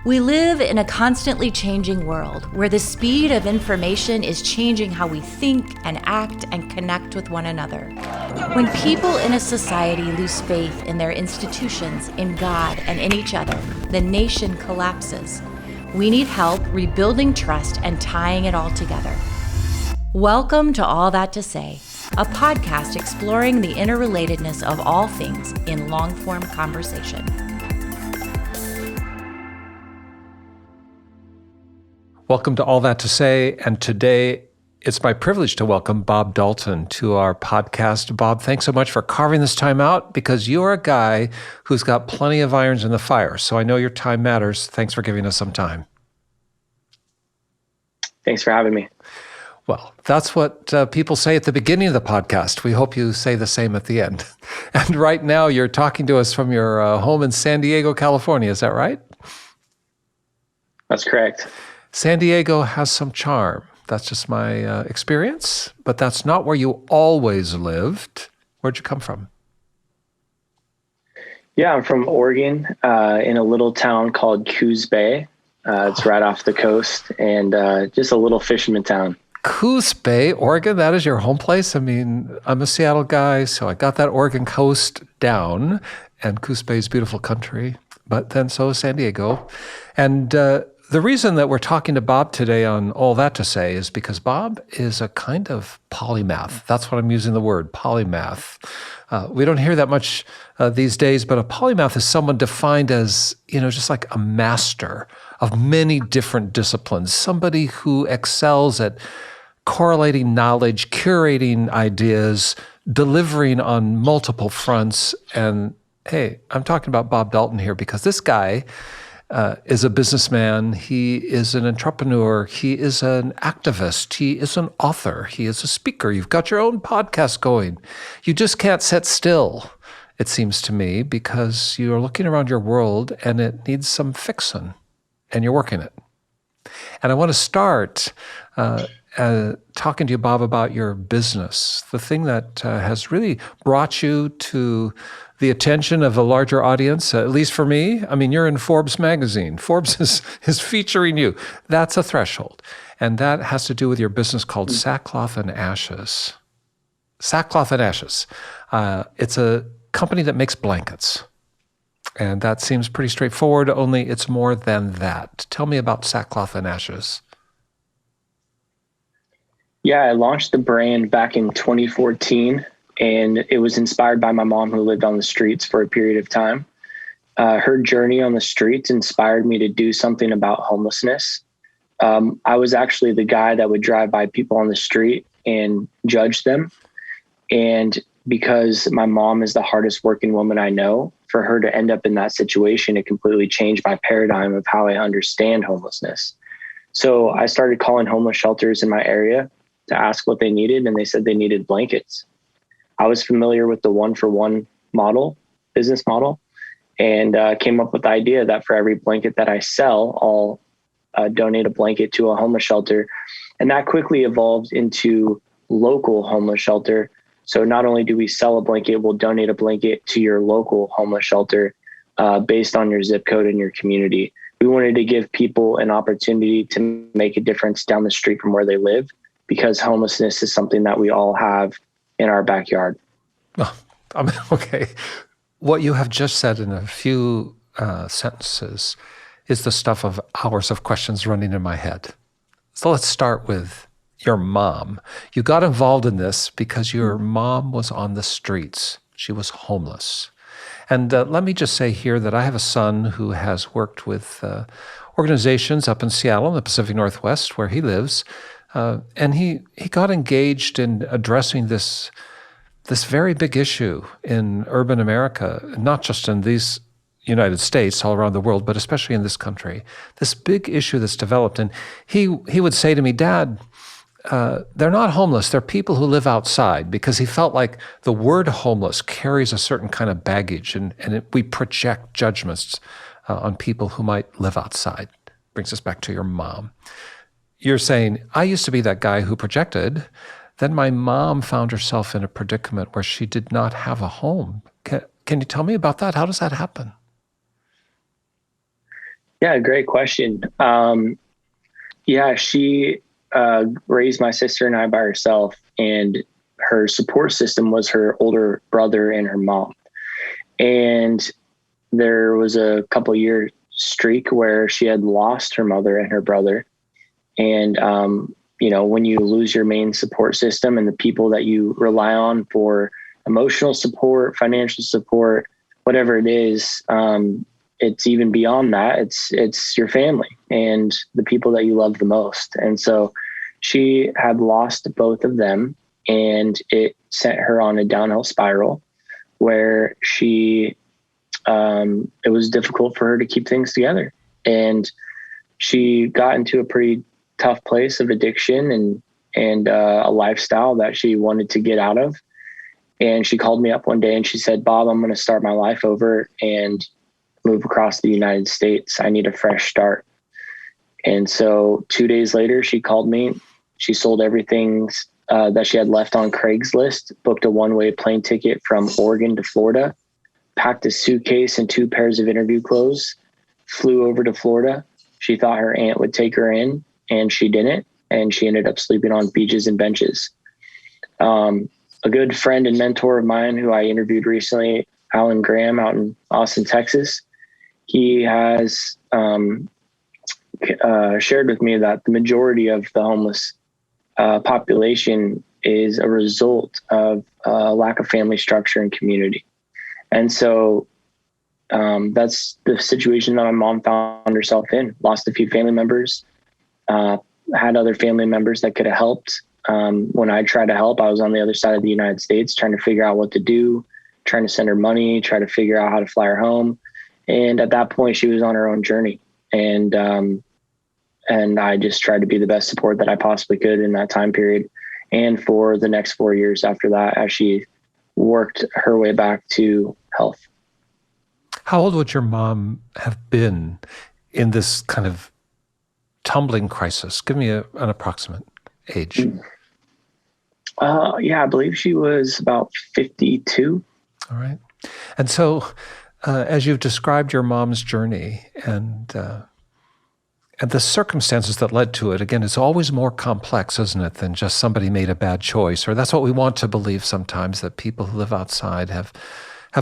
We live in a constantly changing world where the speed of information is changing how we think and act and connect with one another. When people in a society lose faith in their institutions, in God, and in each other, the nation collapses. We need help rebuilding trust and tying it all together. Welcome to All That to Say, a podcast exploring the interrelatedness of all things in long-form conversation. Welcome to All That to Say, and today it's my privilege to welcome Bob Dalton to our podcast. Bob, thanks so much for carving this time out because you're a guy who's got plenty of irons in the fire, so I know your time matters. Thanks for giving us some time. Thanks for having me. Well, that's what people say at the beginning of the podcast. We hope you say the same at the end. And right now you're talking to us from your home in San Diego, California. Is that right? That's correct. San Diego has some charm. That's just my experience, but that's not where you always lived. Where'd you come from? Yeah, I'm from Oregon, in a little town called Coos Bay. It's right off the coast and just a little fisherman town. Coos Bay, Oregon, that is your home place? I mean, I'm a Seattle guy, so I got that Oregon coast down, and Coos Bay is beautiful country, but then so is San Diego. And the reason that we're talking to Bob today on All That to Say is because Bob is a kind of polymath. That's what I'm using the word, polymath. We don't hear that much these days, but a polymath is someone defined as, just like a master of many different disciplines, somebody who excels at correlating knowledge, curating ideas, delivering on multiple fronts. And hey, I'm talking about Bob Dalton here because this guy is a businessman, he is an entrepreneur, he is an activist, he is an author, he is a speaker. You've got your own podcast going. You just can't sit still, it seems to me, because you're looking around your world and it needs some fixing, and you're working it. And I want to start talking to you, Bob, about your business, the thing that has really brought you to the attention of a larger audience, at least for me. I mean, you're in Forbes magazine. Forbes is featuring you. That's a threshold. And that has to do with your business called Sackcloth and Ashes. Sackcloth and Ashes. It's a company that makes blankets. And that seems pretty straightforward, only it's more than that. Tell me about Sackcloth and Ashes. Yeah, I launched the brand back in 2014. And it was inspired by my mom who lived on the streets for a period of time. Her journey on the streets inspired me to do something about homelessness. I was actually the guy that would drive by people on the street and judge them. And because my mom is the hardest working woman I know, for her to end up in that situation, it completely changed my paradigm of how I understand homelessness. So I started calling homeless shelters in my area to ask what they needed, and they said they needed blankets. I was familiar with the one-for-one business model, and came up with the idea that for every blanket that I sell, I'll donate a blanket to a homeless shelter. And that quickly evolved into local homeless shelter. So not only do we sell a blanket, we'll donate a blanket to your local homeless shelter based on your zip code and your community. We wanted to give people an opportunity to make a difference down the street from where they live, because homelessness is something that we all have in our backyard. Oh, okay. What you have just said in a few sentences is the stuff of hours of questions running in my head. So let's start with your mom. You got involved in this because your mom was on the streets. She was homeless. And let me just say here that I have a son who has worked with organizations up in Seattle in the Pacific Northwest where he lives. And he got engaged in addressing this very big issue in urban America, not just in these United States, all around the world, but especially in this country. This big issue that's developed. And he would say to me, Dad, they're not homeless, they're people who live outside, because he felt like the word homeless carries a certain kind of baggage, and we project judgments on people who might live outside. Brings us back to your mom. You're saying, I used to be that guy who projected. Then my mom found herself in a predicament where she did not have a home. Can you tell me about that? How does that happen? Yeah, great question. Yeah, she raised my sister and I by herself, and her support system was her older brother and her mom. And there was a couple year streak where she had lost her mother and her brother. And, when you lose your main support system and the people that you rely on for emotional support, financial support, whatever it is, it's even beyond that. It's your family and the people that you love the most. And so she had lost both of them, and it sent her on a downhill spiral where it was difficult for her to keep things together. And she got into a pretty tough place of addiction and a lifestyle that she wanted to get out of. And she called me up one day and she said, "Bob, I'm going to start my life over and move across the United States. I need a fresh start." And so 2 days later, she called me. She sold everything that she had left on Craigslist, booked a one-way plane ticket from Oregon to Florida, packed a suitcase and 2 pairs of interview clothes, flew over to Florida. She thought her aunt would take her in, and she didn't. And she ended up sleeping on beaches and benches. A good friend and mentor of mine who I interviewed recently, Alan Graham, out in Austin, Texas, he has shared with me that the majority of the homeless population is a result of a lack of family structure and community. And so that's the situation that my mom found herself in. Lost a few family members, had other family members that could have helped. When I tried to help, I was on the other side of the United States trying to figure out what to do, trying to send her money, try to figure out how to fly her home. And at that point, she was on her own journey. And I just tried to be the best support that I possibly could in that time period. And for the next 4 years after that, as she worked her way back to health. How old would your mom have been in this kind of tumbling crisis? Give me an approximate age. I believe she was about 52. All right. And so as you've described your mom's journey and the circumstances that led to it, again, it's always more complex, isn't it, than just somebody made a bad choice, or that's what we want to believe sometimes, that people who live outside have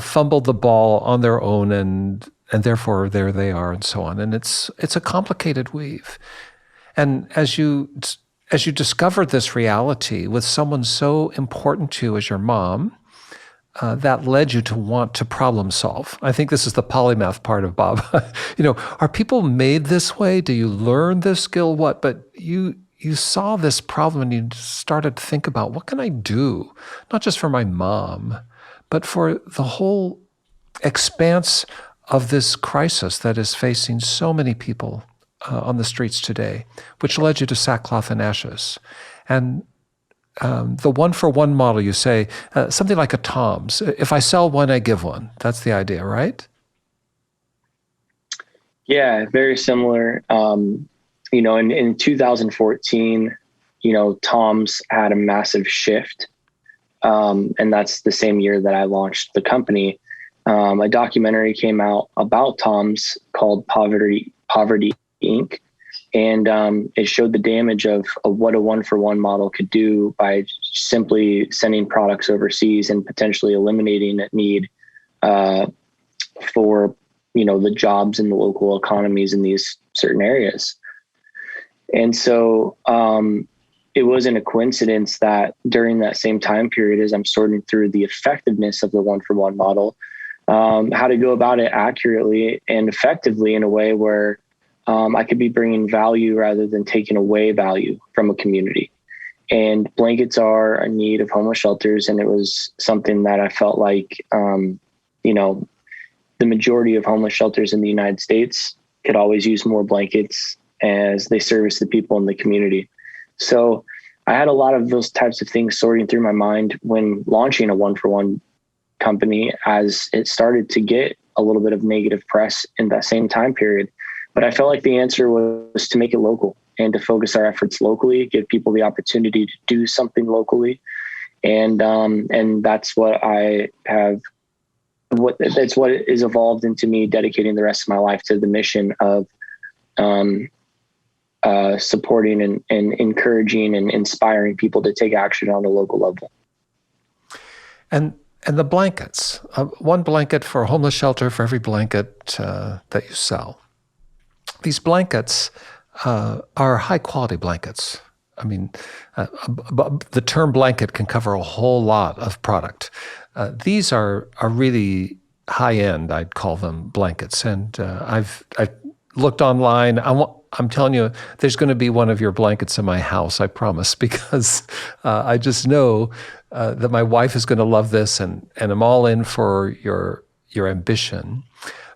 fumbled the ball on their own and therefore there they are and so on. And it's a complicated weave. And as you discovered this reality with someone so important to you as your mom, that led you to want to problem solve. I think this is the polymath part of Bob. Are people made this way? Do you learn this skill? What? But you saw this problem and you started to think about, what can I do? Not just for my mom, but for the whole expanse of this crisis that is facing so many people on the streets today, which led you to Sackcloth and Ashes. And the one-for-one model, you say, something like a Tom's. If I sell one, I give one. That's the idea, right? Yeah, very similar. In 2014, Tom's had a massive shift. And that's the same year that I launched the company. A documentary came out about Tom's called Poverty Inc. And it showed the damage of what a one-for-one model could do by simply sending products overseas and potentially eliminating that need for, the jobs in the local economies in these certain areas. And so it wasn't a coincidence that during that same time period, as I'm sorting through the effectiveness of the one-for-one model, how to go about it accurately and effectively in a way where I could be bringing value rather than taking away value from a community. And blankets are a need of homeless shelters. And it was something that I felt like, the majority of homeless shelters in the United States could always use more blankets as they service the people in the community. So I had a lot of those types of things sorting through my mind when launching a one-for-one company, as it started to get a little bit of negative press in that same time period. But I felt like the answer was to make it local and to focus our efforts locally, give people the opportunity to do something locally. And that's what I have, that's what is evolved into me dedicating the rest of my life to the mission of supporting and encouraging and inspiring people to take action on a local level. And the blankets, one blanket for a homeless shelter for every blanket that you sell. These blankets are high quality blankets. I mean, the term blanket can cover a whole lot of product. These are really high end, I'd call them, blankets. And I've looked online. I'm telling you, there's going to be one of your blankets in my house, I promise, because I just know that my wife is going to love this, and I'm all in for your ambition.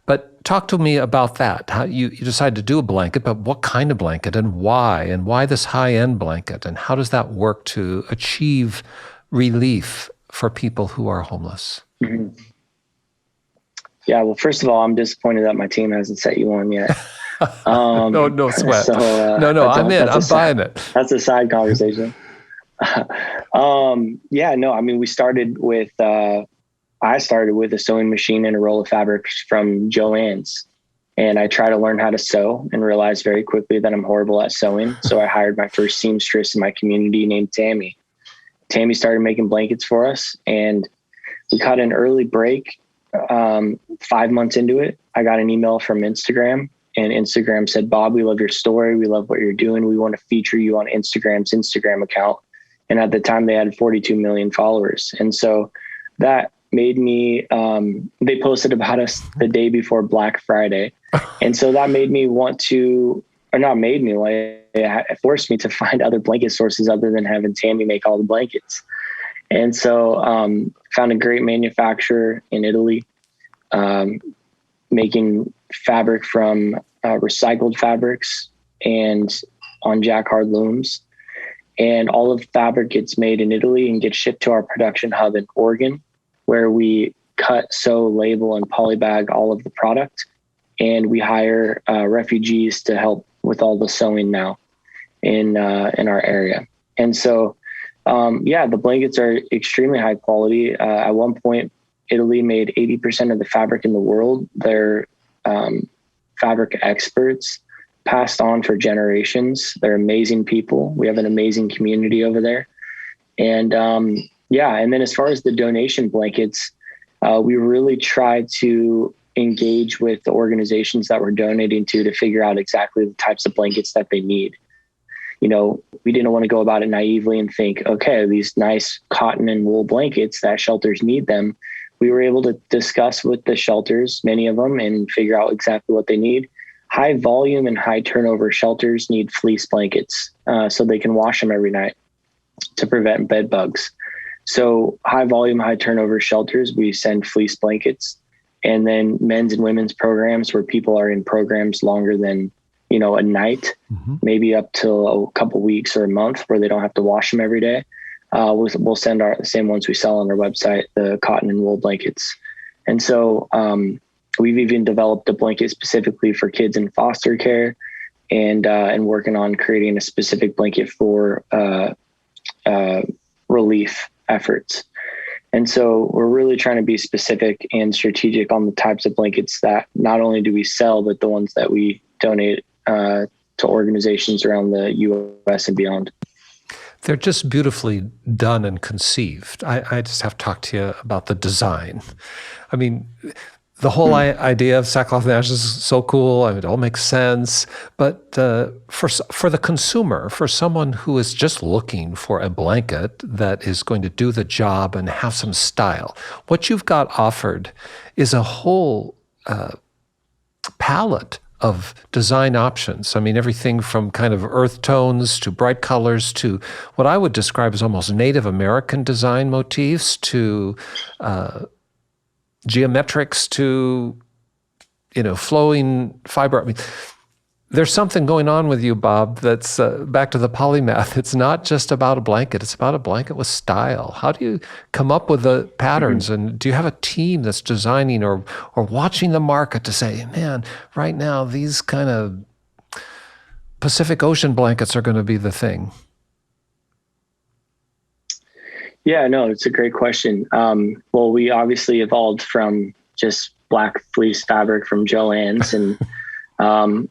But talk to me about that. How you decided to do a blanket, but what kind of blanket and why this high-end blanket, and how does that work to achieve relief for people who are homeless? Mm-hmm. Yeah, well, first of all, I'm disappointed that my team hasn't set you one yet. No sweat. So, I'm buying it. That's a side conversation. We started with, I started with a sewing machine and a roll of fabric from Joann's. And I tried to learn how to sew and realized very quickly that I'm horrible at sewing. So I hired my first seamstress in my community named Tammy. Tammy started making blankets for us, and we caught an early break. 5 months into it, I got an email from Instagram, and Instagram said, "Bob, we love your story. We love what you're doing. We want to feature you on Instagram's Instagram account." And at the time they had 42 million followers. And so that made me, they posted about us the day before Black Friday. And so that made me it forced me to find other blanket sources other than having Tammy make all the blankets. And so found a great manufacturer in Italy, making fabric from recycled fabrics and on jacquard looms. And all of the fabric gets made in Italy and gets shipped to our production hub in Oregon, where we cut, sew, label, and polybag all of the product. And we hire refugees to help with all the sewing now in our area. And so, the blankets are extremely high quality. At one point, Italy made 80% of the fabric in the world. They're fabric experts, passed on for generations. They're amazing people. We have an amazing community over there. And and then as far as the donation blankets, we really try to engage with the organizations that we're donating to figure out exactly the types of blankets that they need. You know, we didn't want to go about it naively and think, okay, these nice cotton and wool blankets that shelters need them. We were able to discuss with the shelters, many of them, and figure out exactly what they need. High volume and high turnover shelters need fleece blankets so they can wash them every night to prevent bed bugs. So high volume, high turnover shelters, we send fleece blankets. And then men's and women's programs where people are in programs longer than, a night, maybe up to a couple weeks or a month where they don't have to wash them every day. We'll send the same ones we sell on our website, the cotton and wool blankets. And so we've even developed a blanket specifically for kids in foster care and working on creating a specific blanket for relief efforts. And so we're really trying to be specific and strategic on the types of blankets that not only do we sell, but the ones that we donate to organizations around the U.S. and beyond. They're just beautifully done and conceived. I just have to talk to you about the design. I mean, the whole idea of Sackcloth Ashes is so cool. I mean, it all makes sense. But for the consumer, for someone who is just looking for a blanket that is going to do the job and have some style, what you've got offered is a whole palette of design options. I mean, everything from kind of earth tones to bright colors to what I would describe as almost Native American design motifs to geometrics to, flowing fiber. I mean, there's something going on with you, Bob, that's back to the polymath. It's not just about a blanket. It's about a blanket with style. How do you come up with the patterns? And do you have a team that's designing or watching the market to say, man, right now, these kind of Pacific Ocean blankets are going to be the thing? Yeah, no, it's a great question. Well, we obviously evolved from just black fleece fabric from Joann's and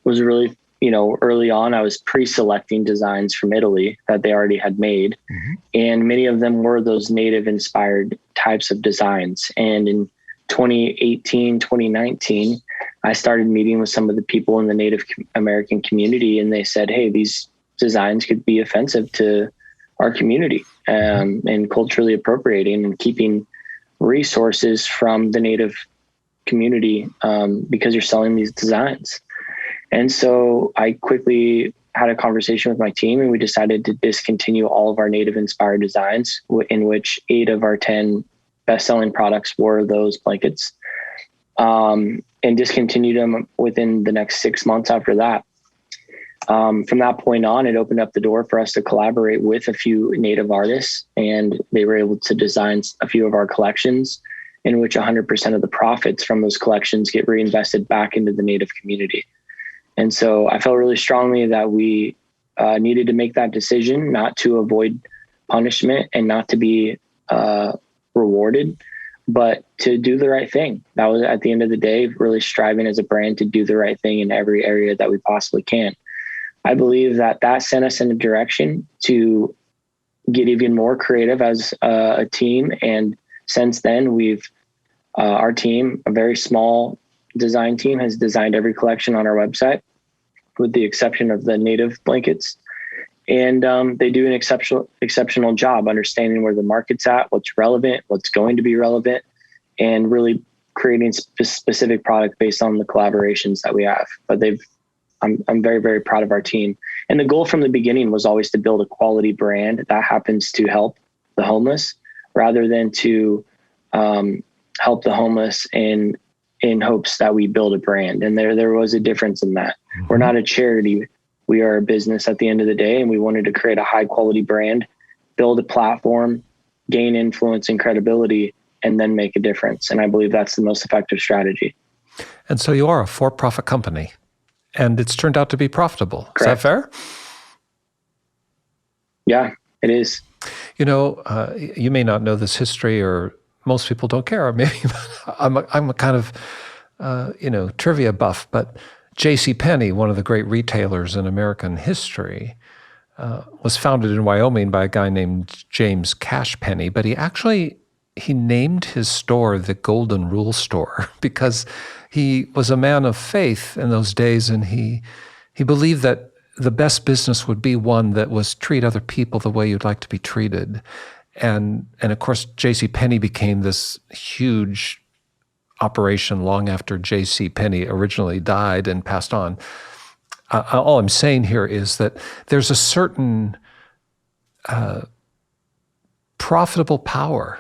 was really early on, I was pre-selecting designs from Italy that they already had made. Mm-hmm. And many of them were those native inspired types of designs. And in 2018, 2019, I started meeting with some of the people in the Native American community, and they said, hey, these designs could be offensive to our community, and culturally appropriating and keeping resources from the Native community, because you're selling these designs. And so I quickly had a conversation with my team, and we decided to discontinue all of our native inspired designs, in which 8 of our 10 best-selling products were those blankets, and discontinued them within the next 6 months after that. From that point on, it opened up the door for us to collaborate with a few native artists, and they were able to design a few of our collections, in which 100% of the profits from those collections get reinvested back into the native community. And so I felt really strongly that we needed to make that decision, not to avoid punishment and not to be rewarded, but to do the right thing. That was, at the end of the day, really striving as a brand to do the right thing in every area that we possibly can. I believe that sent us in a direction to get even more creative as a team. And since then, our team, a very small design team, has designed every collection on our website, with the exception of the native blankets. And they do an exceptional job understanding where the market's at, what's relevant, what's going to be relevant, and really creating specific product based on the collaborations that we have. But I'm very, very proud of our team. And the goal from the beginning was always to build a quality brand that happens to help the homeless, rather than to help the homeless in hopes that we build a brand. And there was a difference in that. Mm-hmm. We're not a charity. We are a business at the end of the day, and we wanted to create a high quality brand, build a platform, gain influence and credibility, and then make a difference. And I believe that's the most effective strategy. And so you are a for-profit company, and it's turned out to be profitable. Correct. Is that fair? Yeah, it is. You may not know this history, or most people don't care. Or maybe I'm a kind of, trivia buff, but J.C. Penney, one of the great retailers in American history, was founded in Wyoming by a guy named James Cash Penney, but he named his store the Golden Rule Store because he was a man of faith in those days, and he believed that the best business would be one that was treat other people the way you'd like to be treated. And of course, J.C. Penney became this huge operation long after J.C. Penney originally died and passed on. All I'm saying here is that there's a certain profitable power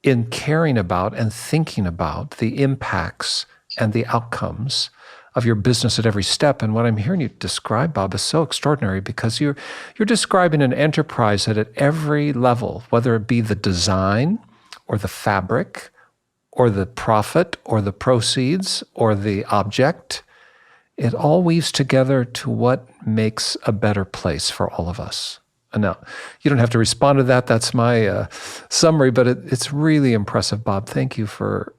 in caring about and thinking about the impacts and the outcomes of your business at every step. And what I'm hearing you describe, Bob, is so extraordinary, because you're describing an enterprise that at every level, whether it be the design or the fabric or the profit or the proceeds or the object, it all weaves together to what makes a better place for all of us. And now, you don't have to respond to that. That's my summary, but it's really impressive, Bob. Thank you for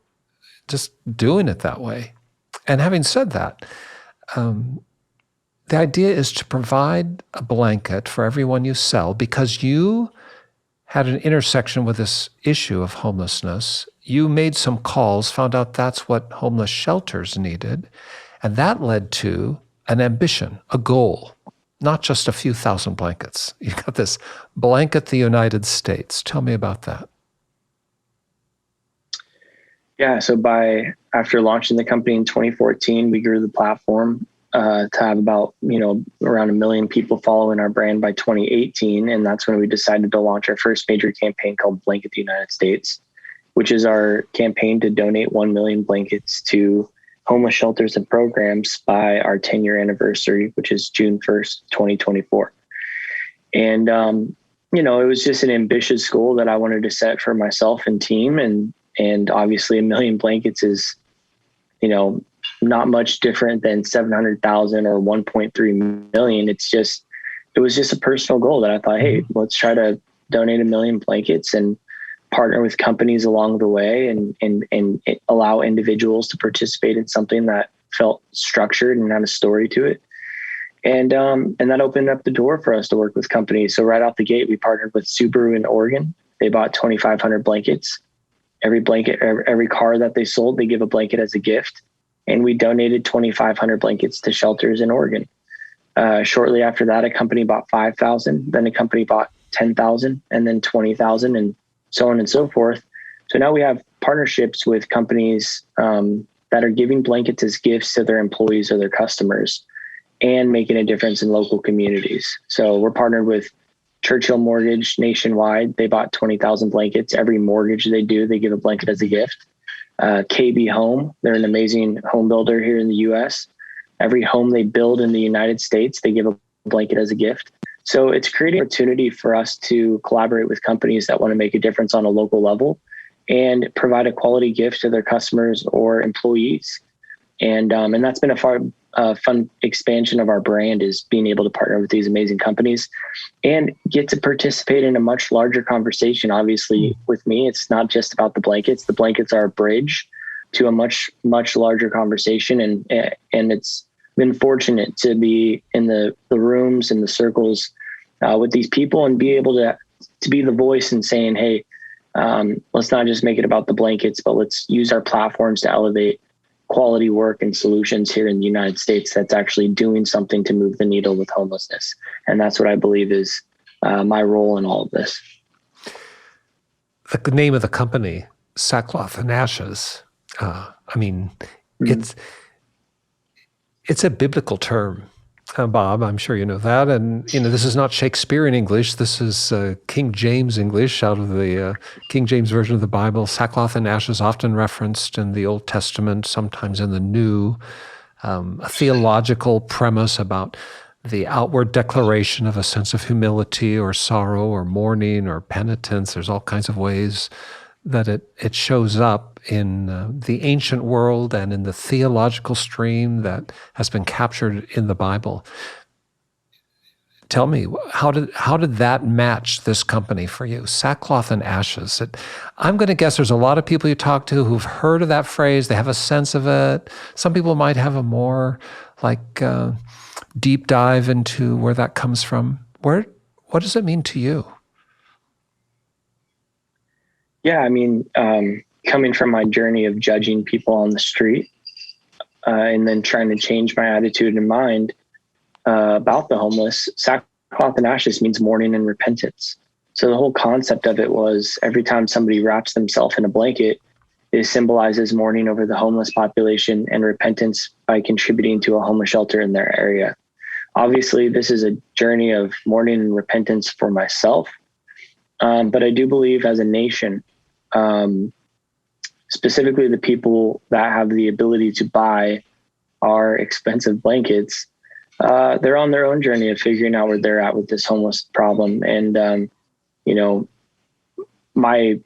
just doing it that way. And having said that, the idea is to provide a blanket for everyone you sell, because you had an intersection with this issue of homelessness. You made some calls, found out that's what homeless shelters needed, and that led to an ambition, a goal, not just a few thousand blankets. You got this Blanket the United States. Tell me about that. Yeah, so after launching the company in 2014, we grew the platform to have about, around 1 million people following our brand by 2018. And that's when we decided to launch our first major campaign called Blanket the United States, which is our campaign to donate 1 million blankets to homeless shelters and programs by our 10-year anniversary, which is June 1st, 2024. And, it was just an ambitious goal that I wanted to set for myself and team. And obviously 1 million blankets is, not much different than 700,000 or 1.3 million. It was just a personal goal that I thought, hey, let's try to donate 1 million blankets and partner with companies along the way and allow individuals to participate in something that felt structured and had a story to it. And that opened up the door for us to work with companies. So right out the gate, we partnered with Subaru in Oregon. They bought 2,500 blankets. Every blanket, every car that they sold, they give a blanket as a gift. And we donated 2,500 blankets to shelters in Oregon. Shortly after that, a company bought 5,000, then a company bought 10,000, and then 20,000, and so on and so forth. So now we have partnerships with companies that are giving blankets as gifts to their employees or their customers and making a difference in local communities. So we're partnered with Churchill Mortgage nationwide. They bought 20,000 blankets. Every mortgage they do, they give a blanket as a gift. KB Home, they're an amazing home builder here in the US. Every home they build in the United States, they give a blanket as a gift. So it's creating an opportunity for us to collaborate with companies that want to make a difference on a local level and provide a quality gift to their customers or employees. And that's been a fun expansion of our brand, is being able to partner with these amazing companies and get to participate in a much larger conversation. Obviously, with me, it's not just about the blankets. The blankets are a bridge to a much, much larger conversation. And it's been fortunate to be in the rooms and the circles with these people and be able to be the voice and saying, hey, let's not just make it about the blankets, but let's use our platforms to elevate quality work and solutions here in the United States that's actually doing something to move the needle with homelessness. And that's what I believe is my role in all of this. The name of the company, Sackcloth and Ashes, it's a biblical term. Bob, I'm sure you know that. And, this is not Shakespearean English. This is King James English out of the King James Version of the Bible. Sackcloth and ashes often referenced in the Old Testament, sometimes in the New. A theological premise about the outward declaration of a sense of humility or sorrow or mourning or penitence. There's all kinds of ways that it shows up in the ancient world and in the theological stream that has been captured in the Bible. Tell me, how did that match this company for you? Sackcloth and ashes. I'm going to guess there's a lot of people you talk to who've heard of that phrase. They have a sense of it. Some people might have a more deep dive into where that comes from. What does it mean to you? Yeah, coming from my journey of judging people on the street and then trying to change my attitude and mind about the homeless, sackcloth and ashes means mourning and repentance. So the whole concept of it was every time somebody wraps themselves in a blanket, it symbolizes mourning over the homeless population and repentance by contributing to a homeless shelter in their area. Obviously, this is a journey of mourning and repentance for myself. But I do believe as a nation, specifically the people that have the ability to buy our expensive blankets, they're on their own journey of figuring out where they're at with this homeless problem. And, my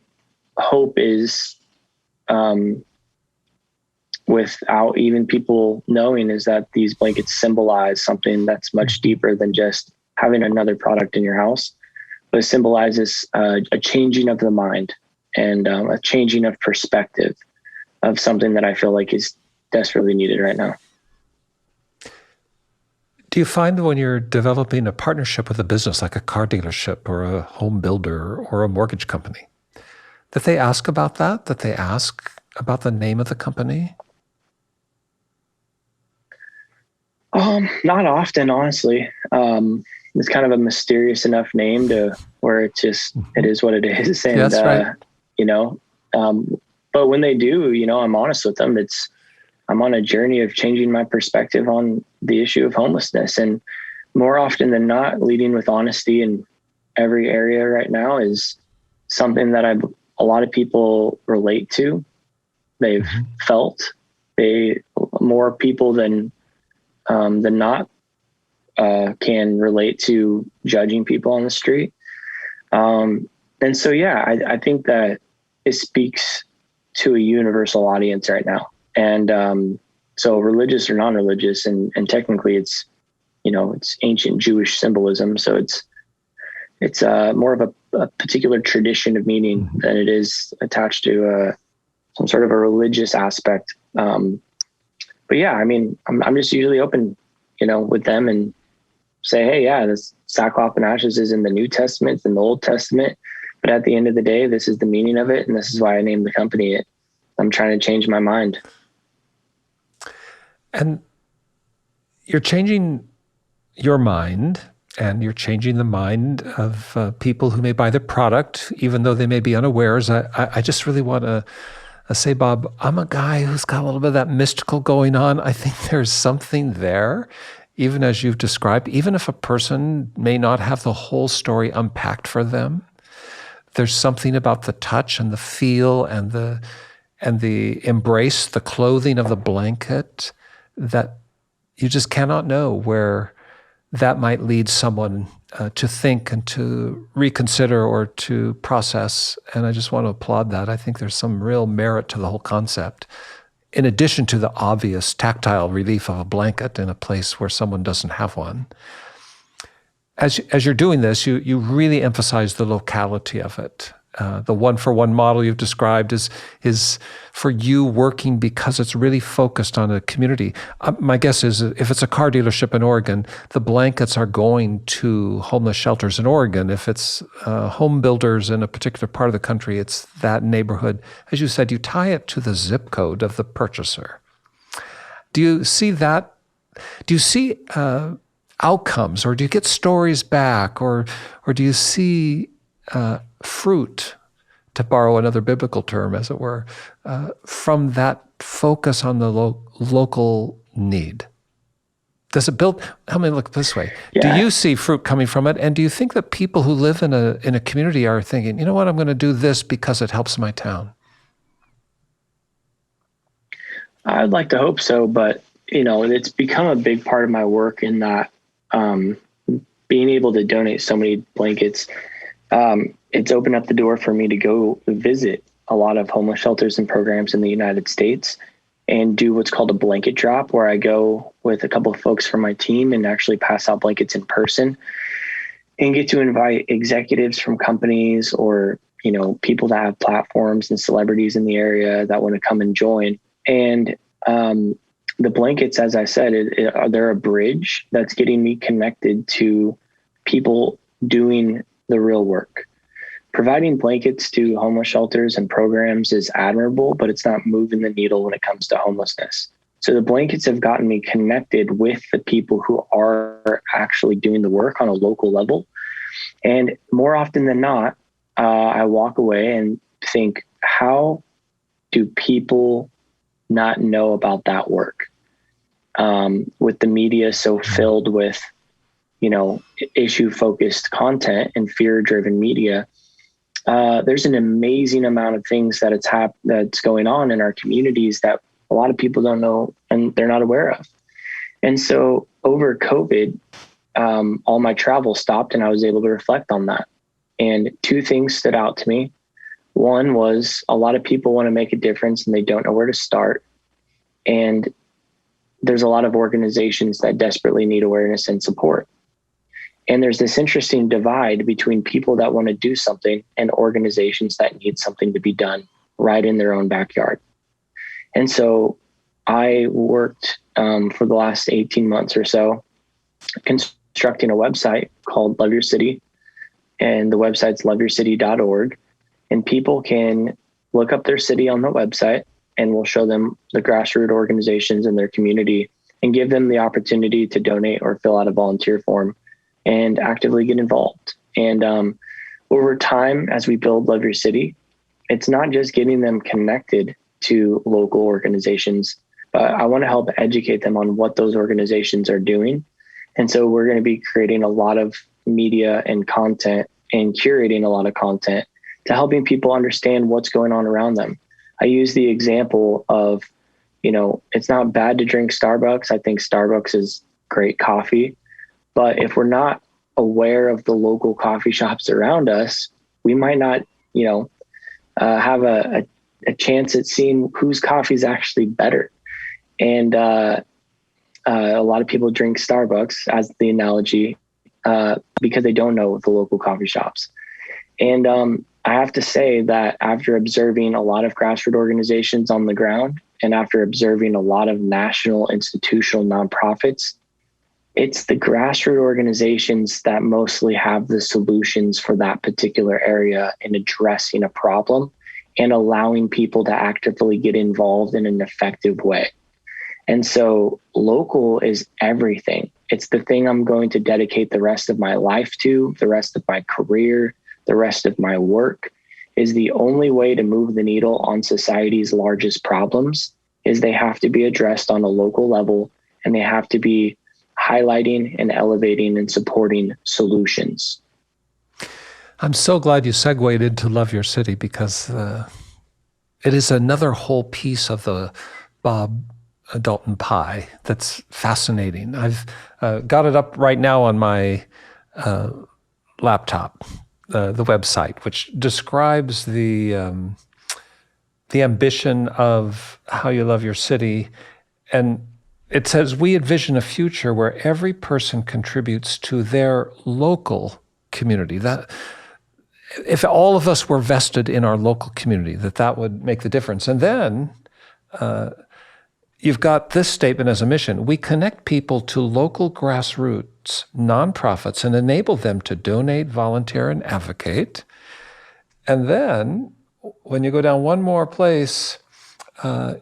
hope is, without even people knowing, is that these blankets symbolize something that's much deeper than just having another product in your house. But it symbolizes a changing of the mind and a changing of perspective of something that I feel like is desperately needed right now. Do you find that when you're developing a partnership with a business like a car dealership or a home builder or a mortgage company, that they ask about that they ask about the name of the company? Not often, honestly. It's kind of a mysterious enough name to where it is what it is. And, that's right. But when they do, I'm honest with them. I'm on a journey of changing my perspective on the issue of homelessness. And more often than not, leading with honesty in every area right now is something that a lot of people relate to. They've felt. More people than not can relate to judging people on the street. And so, yeah, I think that it speaks to a universal audience right now. And so religious or non-religious, and technically it's ancient Jewish symbolism. So it's more of a particular tradition of meaning than it is attached to some sort of a religious aspect. But yeah, I'm just usually open, with them and say, hey, yeah, this sackcloth and ashes is in the New Testament, it's in the Old Testament. But at the end of the day, this is the meaning of it. And this is why I named the company it. I'm trying to change my mind. And you're changing your mind, and you're changing the mind of people who may buy the product, even though they may be unawares. I just really want to say, Bob, I'm a guy who's got a little bit of that mystical going on. I think there's something there, even as you've described, even if a person may not have the whole story unpacked for them. There's something about the touch and the feel and the embrace, the clothing of the blanket, that you just cannot know where that might lead someone to think and to reconsider or to process. And I just want to applaud that. I think there's some real merit to the whole concept, in addition to the obvious tactile relief of a blanket in a place where someone doesn't have one. As you're doing this, you really emphasize the locality of it. The one-for-one model you've described is for you working because it's really focused on a community. My guess is if it's a car dealership in Oregon, the blankets are going to homeless shelters in Oregon. If it's home builders in a particular part of the country, it's that neighborhood. As you said, you tie it to the zip code of the purchaser. Do you see that? Do you see outcomes, or do you get stories back, or do you see fruit, to borrow another biblical term, as it were, from that focus on the local need? Does it build? Help me look this way. Yeah. Do you see fruit coming from it? And do you think that people who live in a community are thinking, you know what, I'm going to do this because it helps my town? I'd like to hope so, but it's become a big part of my work in that being able to donate so many blankets. It's opened up the door for me to go visit a lot of homeless shelters and programs in the United States and do what's called a blanket drop, where I go with a couple of folks from my team and actually pass out blankets in person and get to invite executives from companies or, people that have platforms and celebrities in the area that want to come and join. And the blankets, as I said, they're a bridge that's getting me connected to people doing the real work. Providing blankets to homeless shelters and programs is admirable, but it's not moving the needle when it comes to homelessness. So the blankets have gotten me connected with the people who are actually doing the work on a local level. And more often than not, I walk away and think, how do people not know about that work? With the media so filled with, issue-focused content and fear-driven media, there's an amazing amount of things that's going on in our communities that a lot of people don't know and they're not aware of. And so over COVID, all my travel stopped and I was able to reflect on that. And two things stood out to me. One was a lot of people want to make a difference and they don't know where to start. And there's a lot of organizations that desperately need awareness and support. And there's this interesting divide between people that want to do something and organizations that need something to be done right in their own backyard. And so I worked for the last 18 months or so constructing a website called Love Your City. And the website's loveyourcity.org. And people can look up their city on the website, and we'll show them the grassroots organizations in their community and give them the opportunity to donate or fill out a volunteer form and actively get involved. And over time, as we build Love Your City, it's not just getting them connected to local organizations, but I want to help educate them on what those organizations are doing. And so we're going to be creating a lot of media and content and curating a lot of content to helping people understand what's going on around them. I use the example of, it's not bad to drink Starbucks. I think Starbucks is great coffee. But if we're not aware of the local coffee shops around us, we might not, have a chance at seeing whose coffee is actually better. And a lot of people drink Starbucks, as the analogy, because they don't know the local coffee shops. And I have to say that after observing a lot of grassroots organizations on the ground and after observing a lot of national institutional nonprofits, It's the grassroots organizations that mostly have the solutions for that particular area in addressing a problem and allowing people to actively get involved in an effective way. And so local is everything. It's the thing I'm going to dedicate the rest of my life to, the rest of my career, the rest of my work. Is the only way to move the needle on society's largest problems is they have to be addressed on a local level, and they have to be highlighting and elevating and supporting solutions. I'm so glad you segued into Love Your City, because it is another whole piece of the Bob Dalton pie that's fascinating. I've got it up right now on my laptop, the website, which describes the ambition of How You Love Your City. And it says, we envision a future where every person contributes to their local community. That if all of us were vested in our local community, that would make the difference. And then you've got this statement as a mission: we connect people to local grassroots nonprofits and enable them to donate, volunteer, and advocate. And then when you go down one more place,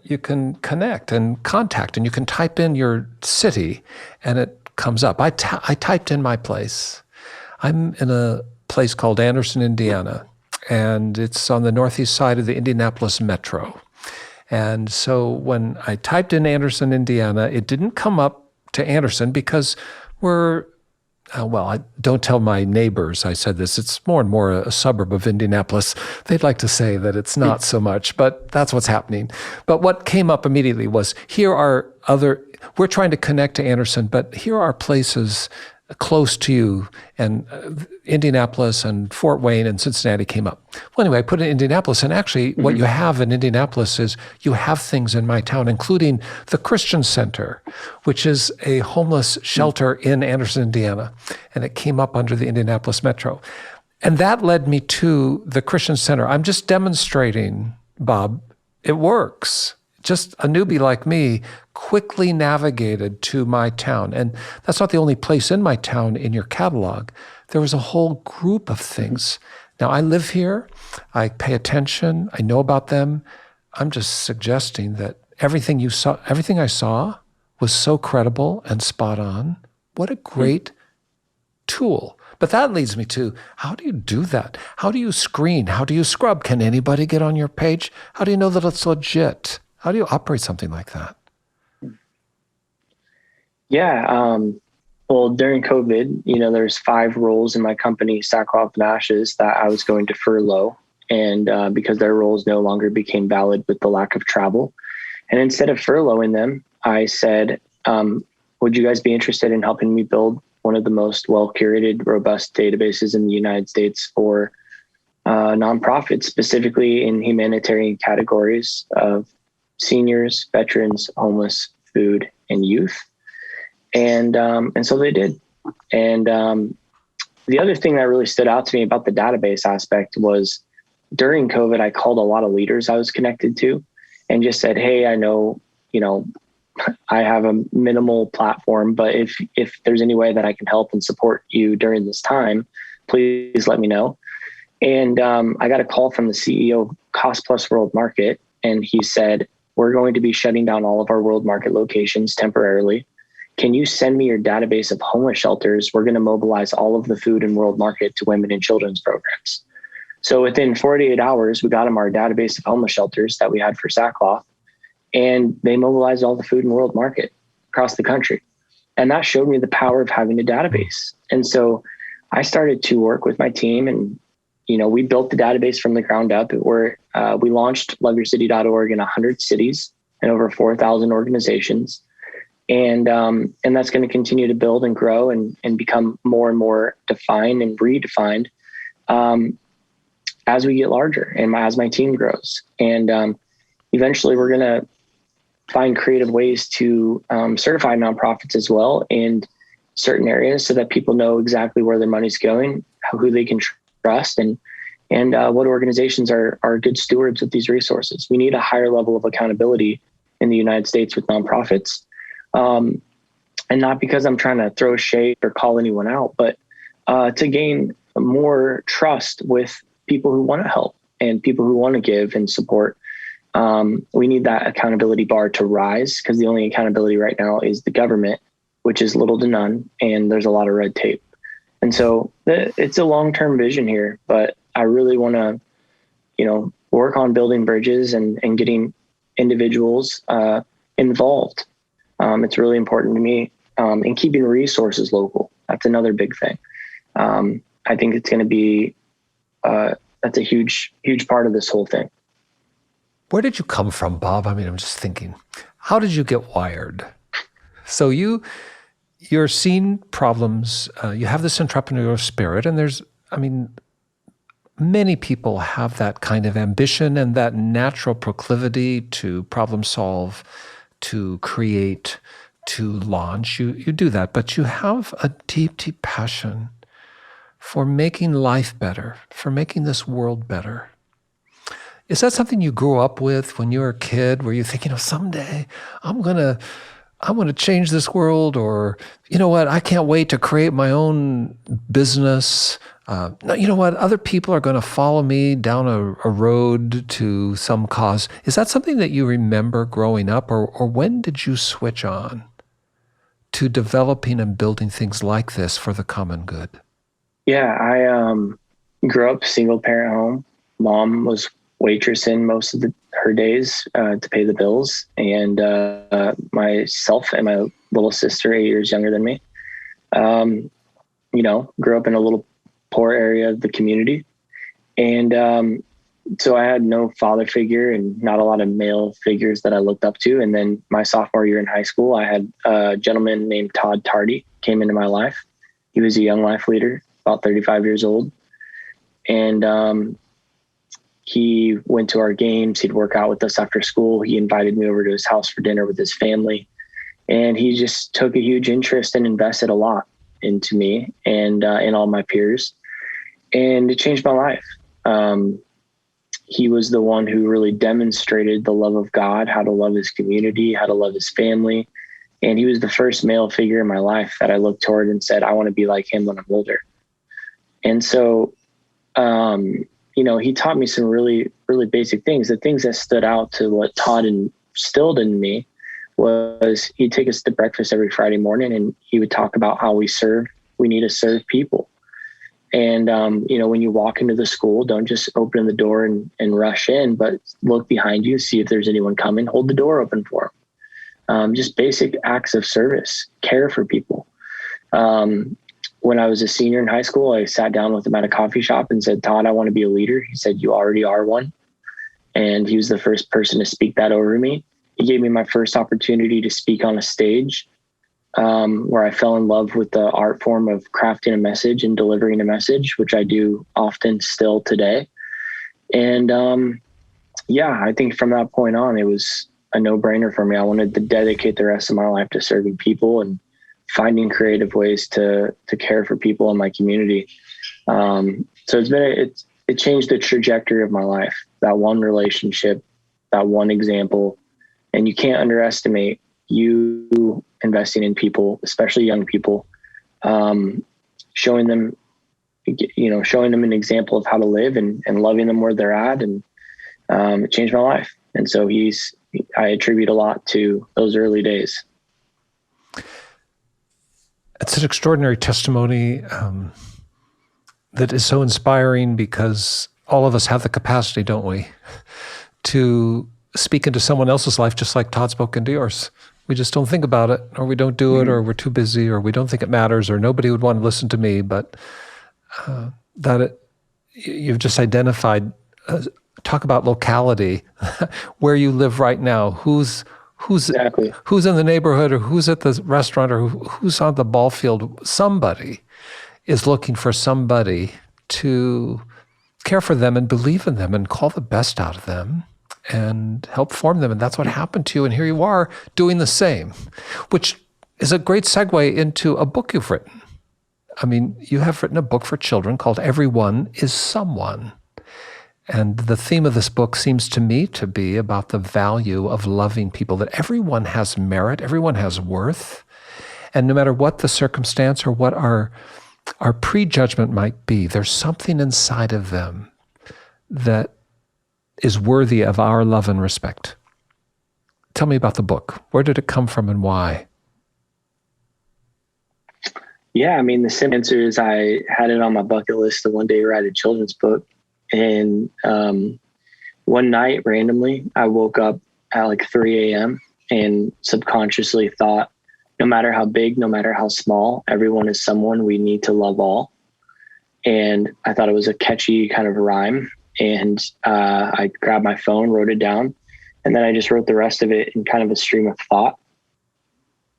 you can connect and contact, and you can type in your city and it comes up. I typed in my place. I'm in a place called Anderson, Indiana, and it's on the northeast side of the Indianapolis metro. And so when I typed in Anderson, Indiana, it didn't come up to Anderson because we're, I don't tell my neighbors I said this. It's more and more a suburb of Indianapolis. They'd like to say that it's not so much, but that's what's happening. But what came up immediately was, we're trying to connect to Anderson, but here are places close to you, and Indianapolis and Fort Wayne and Cincinnati came up. Well, anyway, I put in Indianapolis, and actually what you have in Indianapolis is you have things in my town, including the Christian Center, which is a homeless shelter in Anderson, Indiana, and it came up under the Indianapolis Metro. And that led me to the Christian Center. I'm just demonstrating, Bob, it works. Just a newbie like me quickly navigated to my town. And that's not the only place in my town in your catalog. There was a whole group of things. Now, I live here. I pay attention. I know about them. I'm just suggesting that everything I saw was so credible and spot on. What a great tool. But that leads me to, how do you do that? How do you screen? How do you scrub? Can anybody get on your page? How do you know that it's legit? How do you operate something like that? Yeah. Well, during COVID, there's 5 roles in my company, Sackcloth Ashes, that I was going to furlough. And because their roles no longer became valid with the lack of travel. And instead of furloughing them, I said, would you guys be interested in helping me build one of the most well-curated, robust databases in the United States for nonprofits, specifically in humanitarian categories of seniors, veterans, homeless, food, and youth. And so they did. And the other thing that really stood out to me about the database aspect was, during COVID, I called a lot of leaders I was connected to and just said, hey, I know, I have a minimal platform, but if there's any way that I can help and support you during this time, please let me know. And I got a call from the CEO of Cost Plus World Market, and he said, we're going to be shutting down all of our World Market locations temporarily. Can you send me your database of homeless shelters? We're going to mobilize all of the food in World Market to women and children's programs. So within 48 hours, we got them our database of homeless shelters that we had for Sackcloth, and they mobilized all the food in World Market across the country. And that showed me the power of having a database. And so I started to work with my team, and we built the database from the ground up. We launched loveyourcity.org in 100 cities and over 4,000 organizations. And that's going to continue to build and grow and become more and more defined and redefined as we get larger and as my team grows. And eventually we're going to find creative ways to certify nonprofits as well in certain areas so that people know exactly where their money's going, who they can trust, and what organizations are good stewards of these resources. We need a higher level of accountability in the United States with nonprofits. And not because I'm trying to throw shade or call anyone out, but to gain more trust with people who want to help and people who want to give and support. We need that accountability bar to rise, because the only accountability right now is the government, which is little to none, and there's a lot of red tape. And so it's a long-term vision here, but I really want to, work on building bridges and getting individuals involved. It's really important to me, and keeping resources local. That's another big thing. I think it's going to be, that's a huge, huge part of this whole thing. Where did you come from, Bob? I mean, I'm just thinking, how did you get wired? So you're seeing problems, you have this entrepreneurial spirit, and many people have that kind of ambition and that natural proclivity to problem solve, to create, to launch. You do that, but you have a deep, deep passion for making life better, for making this world better. Is that something you grew up with when you were a kid, where you think, someday I'm gonna change this world, or I can't wait to create my own business. Other people are going to follow me down a road to some cause. Is that something that you remember growing up, or when did you switch on to developing and building things like this for the common good? Yeah, I grew up single parent home. Mom was waitressing most of her days to pay the bills, and myself and my little sister, 8 years younger than me, grew up in a little poor area of the community, and so I had no father figure and not a lot of male figures that I looked up to. And then my sophomore year in high school, I had a gentleman named Todd Tardy came into my life. He was a young life leader, about 35 years old, and he went to our games. He'd work out with us after school. He invited me over to his house for dinner with his family. And he just took a huge interest and invested a lot into me and in all my peers. And it changed my life. He was the one who really demonstrated the love of God, how to love his community, how to love his family. And he was the first male figure in my life that I looked toward and said, I want to be like him when I'm older. And so, he taught me some really, really basic things. The things that stood out to what Todd instilled in me was he'd take us to breakfast every Friday morning, and he would talk about how we need to serve people. And, when you walk into the school, don't just open the door and rush in, but look behind you, see if there's anyone coming, hold the door open for them. Just basic acts of service, care for people. When I was a senior in high school, I sat down with him at a coffee shop and said, Todd, I want to be a leader. He said, you already are one. And he was the first person to speak that over me. He gave me my first opportunity to speak on a stage, where I fell in love with the art form of crafting a message and delivering a message, which I do often still today. And I think from that point on, it was a no-brainer for me. I wanted to dedicate the rest of my life to serving people and finding creative ways to care for people in my community. So it changed the trajectory of my life, that one relationship, that one example. And you can't underestimate you investing in people, especially young people, showing them an example of how to live and loving them where they're at. And it changed my life. And so I attribute a lot to those early days. It's an extraordinary testimony that is so inspiring, because all of us have the capacity, don't we, to speak into someone else's life just like Todd spoke into yours. We just don't think about it, or we don't do it, or we're too busy, or we don't think it matters, or nobody would want to listen to me. But you've just identified, talk about locality, where you live right now, who's Exactly. Who's in the neighborhood, or who's at the restaurant, or who's on the ball field. Somebody is looking for somebody to care for them and believe in them and call the best out of them and help form them. And that's what happened to you. And here you are doing the same, which is a great segue into a book you've written. I mean, you have written a book for children called Everyone is Someone. And the theme of this book seems to me to be about the value of loving people, that everyone has merit, everyone has worth, And no matter what the circumstance or what our prejudgment might be, there's something inside of them that is worthy of our love and respect. Tell me about the book. Where did it come from and why? Yeah, I mean, the simple answer is I had it on my bucket list to one day write a children's book. And one night, randomly, I woke up at like 3 a.m. and subconsciously thought, no matter how big, no matter how small, everyone is someone, we need to love all. And I thought it was a catchy kind of rhyme. And I grabbed my phone, wrote it down, and then I just wrote the rest of it in kind of a stream of thought.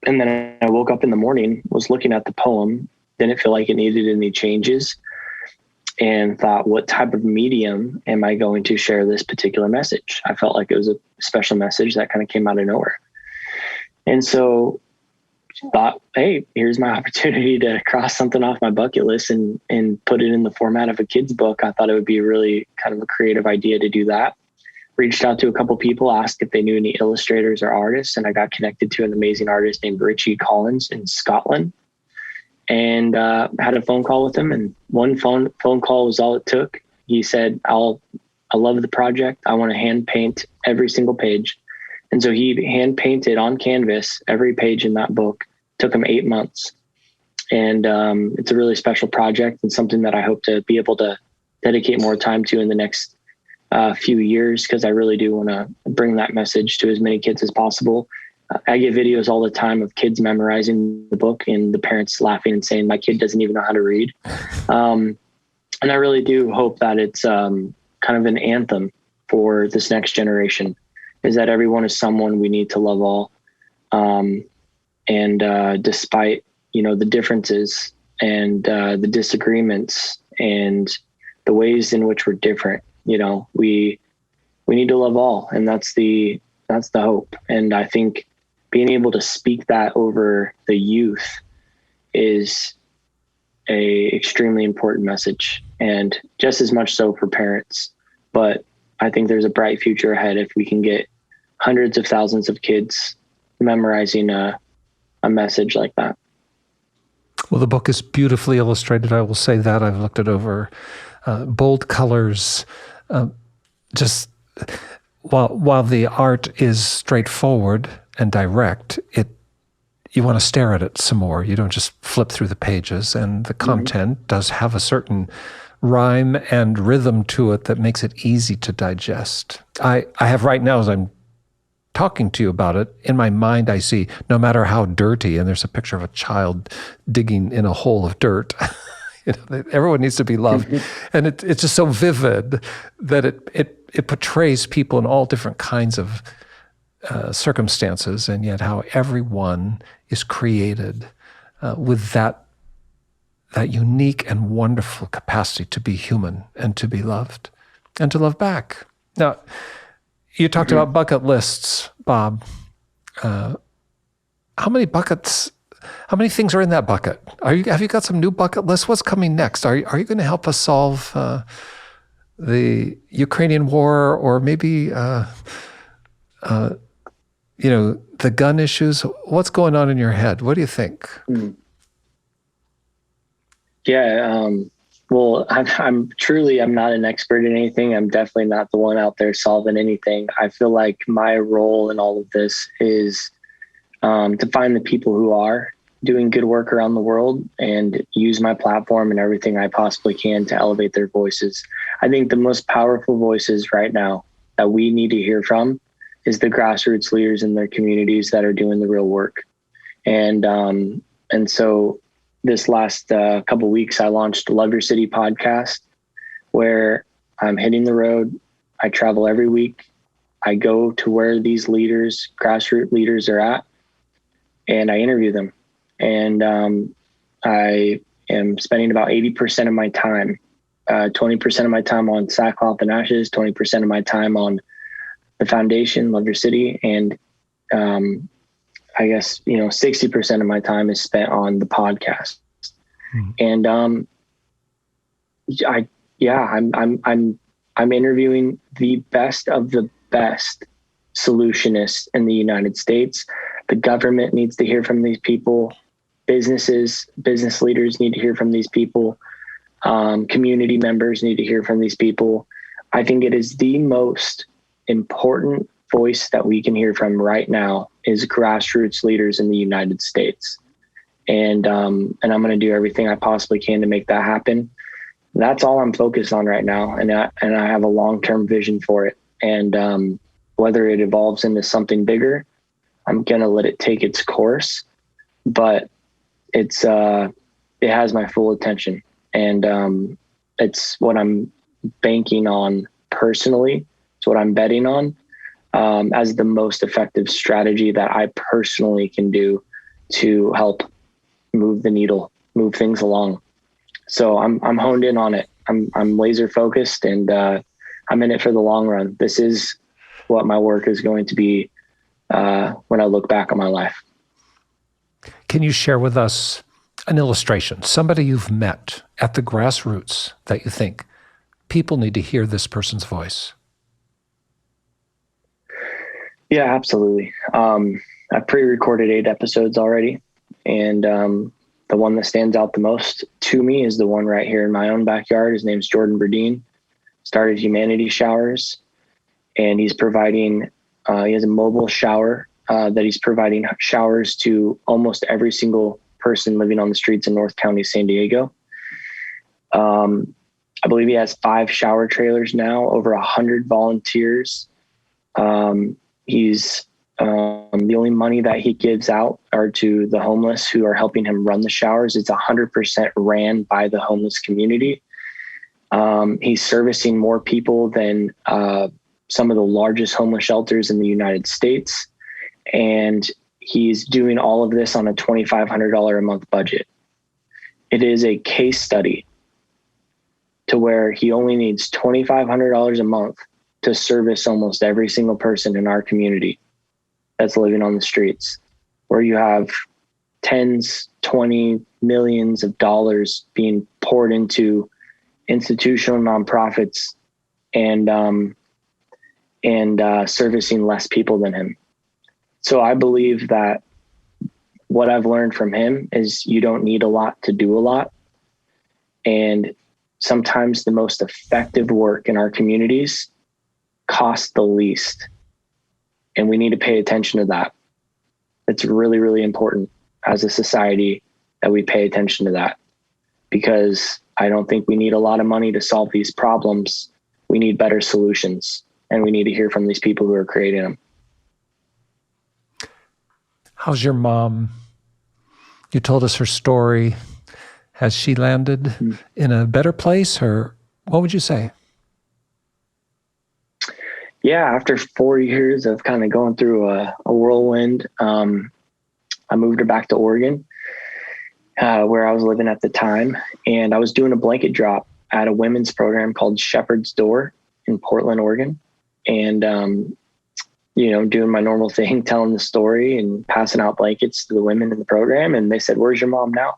And then I woke up in the morning, was looking at the poem, didn't feel like it needed any changes, and thought, what type of medium am I going to share this particular message? I felt like it was a special message that kind of came out of nowhere. And so thought, hey, here's my opportunity to cross something off my bucket list and put it in the format of a kid's book. I thought it would be really kind of a creative idea to do that. Reached out to a couple people, asked if they knew any illustrators or artists, and I got connected to an amazing artist named Ritchie Collins in Scotland, and had a phone call with him. And one phone call was all it took. He said, I love the project. I want to hand paint every single page. And so he hand painted on canvas every page in that book. Took him 8 months. And it's a really special project and something that I hope to be able to dedicate more time to in the next few years, because I really do want to bring that message to as many kids as possible. I get videos all the time of kids memorizing the book and the parents laughing and saying, my kid doesn't even know how to read. And I really do hope that it's kind of an anthem for this next generation, is that everyone is someone, we need to love all. And despite, the differences and the disagreements and the ways in which we're different, we need to love all. And that's the hope. And I think being able to speak that over the youth is a extremely important message, and just as much so for parents. But I think there's a bright future ahead if we can get hundreds of thousands of kids memorizing a message like that. Well, the book is beautifully illustrated. I will say that. I've looked it over. Bold colors. Just while the art is straightforward and direct, you want to stare at it some more. You don't just flip through the pages. And the content does have a certain rhyme and rhythm to it that makes it easy to digest. I have right now, as I'm talking to you about it, in my mind I see, no matter how dirty, and there's a picture of a child digging in a hole of dirt. Everyone needs to be loved. And it's just so vivid that it portrays people in all different kinds of circumstances, and yet how everyone is created with that unique and wonderful capacity to be human and to be loved and to love back. Now, you talked about bucket lists, Bob. How many things are in that bucket? Have you got some new bucket lists? What's coming next? Are you going to help us solve the Ukrainian war, or maybe the gun issues? What's going on in your head? What do you think? Yeah. Well, I'm not an expert in anything. I'm definitely not the one out there solving anything. I feel like my role in all of this is to find the people who are doing good work around the world and use my platform and everything I possibly can to elevate their voices. I think the most powerful voices right now that we need to hear from is the grassroots leaders in their communities that are doing the real work. And so this last couple of weeks, I launched Love Your City podcast, where I'm hitting the road. I travel every week. I go to where these leaders, grassroots leaders, are at, and I interview them. And I am spending about 80% of my time, 20% of my time on Sackcloth and Ashes, 20% of my time on the foundation, Love Your City, and I guess 60% of my time is spent on the podcast. And I'm interviewing the best of the best solutionists in the United States. The government needs to hear from these people. business leaders need to hear from these people. Community members need to hear from these people. I think it is the most important voice that we can hear from right now is grassroots leaders in the United States. And I'm going to do everything I possibly can to make that happen. That's all I'm focused on right now. And I have a long-term vision for it. And whether it evolves into something bigger, I'm going to let it take its course, but it has my full attention. And it's what I'm banking on personally. It's what I'm betting on as the most effective strategy that I personally can do to help move the needle, move things along. So I'm honed in on it. I'm laser focused, and I'm in it for the long run. This is what my work is going to be when I look back on my life. Can you share with us an illustration, somebody you've met at the grassroots that you think people need to hear this person's voice? Yeah, absolutely. I've pre-recorded 8 episodes already. And the one that stands out the most to me is the one right here in my own backyard. His name's Jordan Burdine. Started Humanity Showers. And he's providing, he has a mobile shower that he's providing showers to almost every single person living on the streets in North County, San Diego. I believe he has 5 shower trailers now, over 100 volunteers. He's the only money that he gives out are to the homeless who are helping him run the showers. It's 100% ran by the homeless community. He's servicing more people than some of the largest homeless shelters in the United States. And he's doing all of this on a $2,500 a month budget. It is a case study to where he only needs $2,500 a month to service almost every single person in our community that's living on the streets, where you have tens, 20 millions of dollars being poured into institutional nonprofits and servicing less people than him. So I believe that what I've learned from him is you don't need a lot to do a lot. And sometimes the most effective work in our communities costs the least. And we need to pay attention to that. It's really, really important as a society that we pay attention to that, because I don't think we need a lot of money to solve these problems. We need better solutions, and we need to hear from these people who are creating them. How's your mom? You told us her story. Has she landed in a better place, or what would you say? Yeah, after 4 years of kind of going through a whirlwind, I moved her back to Oregon, where I was living at the time. And I was doing a blanket drop at a women's program called Shepherd's Door in Portland, Oregon. And, doing my normal thing, telling the story and passing out blankets to the women in the program. And they said, "Where's your mom now?"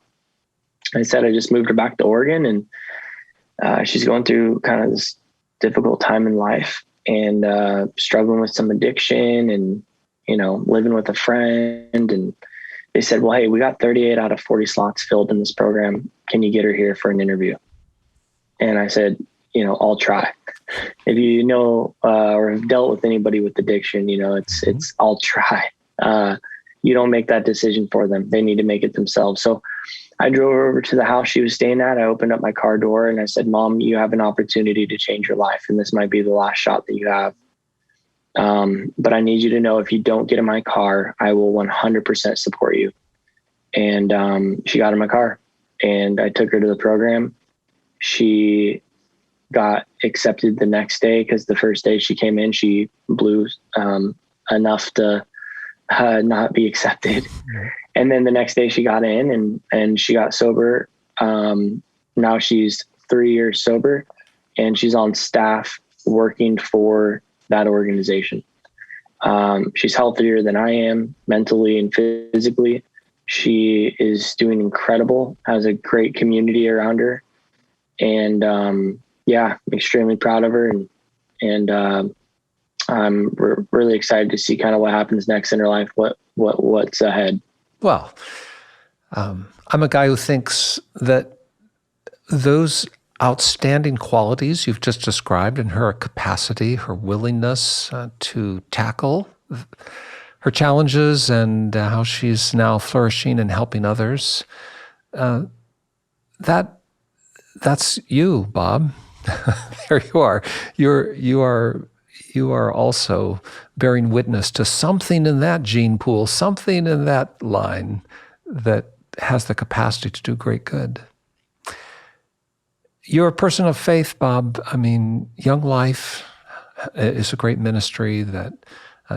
I said, "I just moved her back to Oregon, and she's going through kind of this difficult time in life and struggling with some addiction and, living with a friend." And they said, "Well, hey, we got 38 out of 40 slots filled in this program. Can you get her here for an interview?" And I said, "I'll try." If you know or have dealt with anybody with addiction, it's I'll try. You don't make that decision for them. They need to make it themselves. So I drove her over to the house she was staying at. I opened up my car door and I said, "Mom, you have an opportunity to change your life, and this might be the last shot that you have. But I need you to know, if you don't get in my car, I will 100% support you." And she got in my car, and I took her to the program. She got accepted the next day, because the first day she came in, she blew enough to not be accepted. And then the next day she got in and she got sober. Now she's 3 years sober, and she's on staff working for that organization. She's healthier than I am, mentally and physically. She is doing incredible, has a great community around her. And I'm extremely proud of her. And I'm really excited to see kind of what happens next in her life, what's ahead. Well, I'm a guy who thinks that those outstanding qualities you've just described in her capacity, her willingness to tackle her challenges and how she's now flourishing and helping others, that's you, Bob. There you are. You are also bearing witness to something in that gene pool, something in that line that has the capacity to do great good. You're a person of faith, Bob. I mean, Young Life is a great ministry that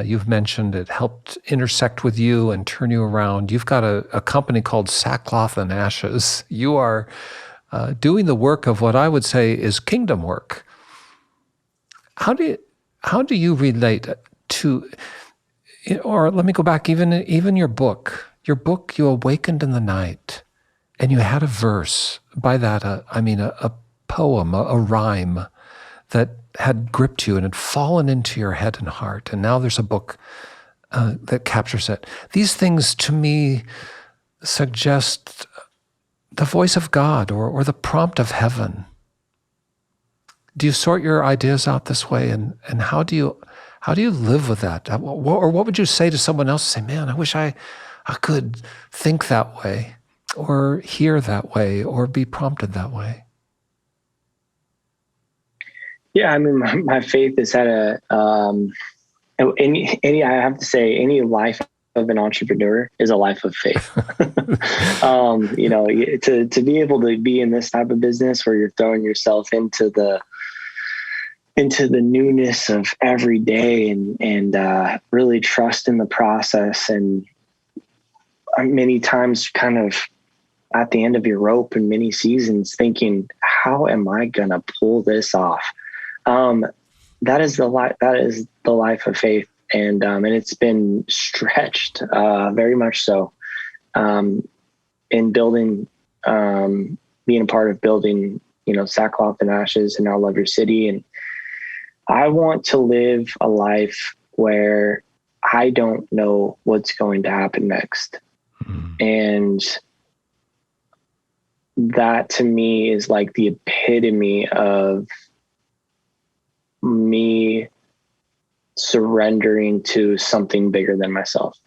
you've mentioned. It helped intersect with you and turn you around. You've got a company called Sackcloth Ashes. You are doing the work of what I would say is kingdom work. How do you relate to, or let me go back, even your book. Your book, You Awakened in the Night, and you had a verse by that, a poem, a rhyme that had gripped you and had fallen into your head and heart, and now there's a book that captures it. These things, to me, suggest the voice of God or the prompt of heaven. Do you sort your ideas out this way, and how do you live with that? Or what would you say to someone else? Say, man, I wish I could think that way, or hear that way, or be prompted that way. Yeah, I mean, my faith has had I have to say, any life of an entrepreneur is a life of faith. To be able to be in this type of business where you're throwing yourself into the newness of every day and really trust in the process, and many times kind of at the end of your rope in many seasons thinking, how am I going to pull this off? That is the life of faith. And it's been stretched, very much so, in building, being a part of building, Sackcloth Ashes and Now Love Your City. And I want to live a life where I don't know what's going to happen next. And that to me is like the epitome of me surrendering to something bigger than myself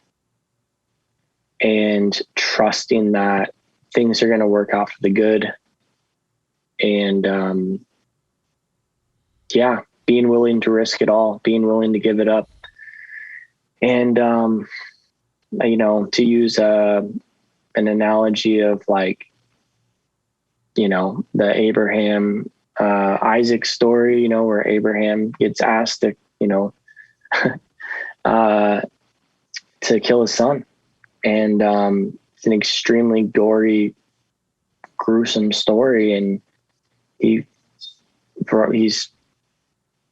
and trusting that things are going to work out for the good. And, being willing to risk it all, being willing to give it up. And, to use an analogy of like, the Abraham, Isaac story, where Abraham gets asked to, to kill his son. And it's an extremely gory, gruesome story. And he's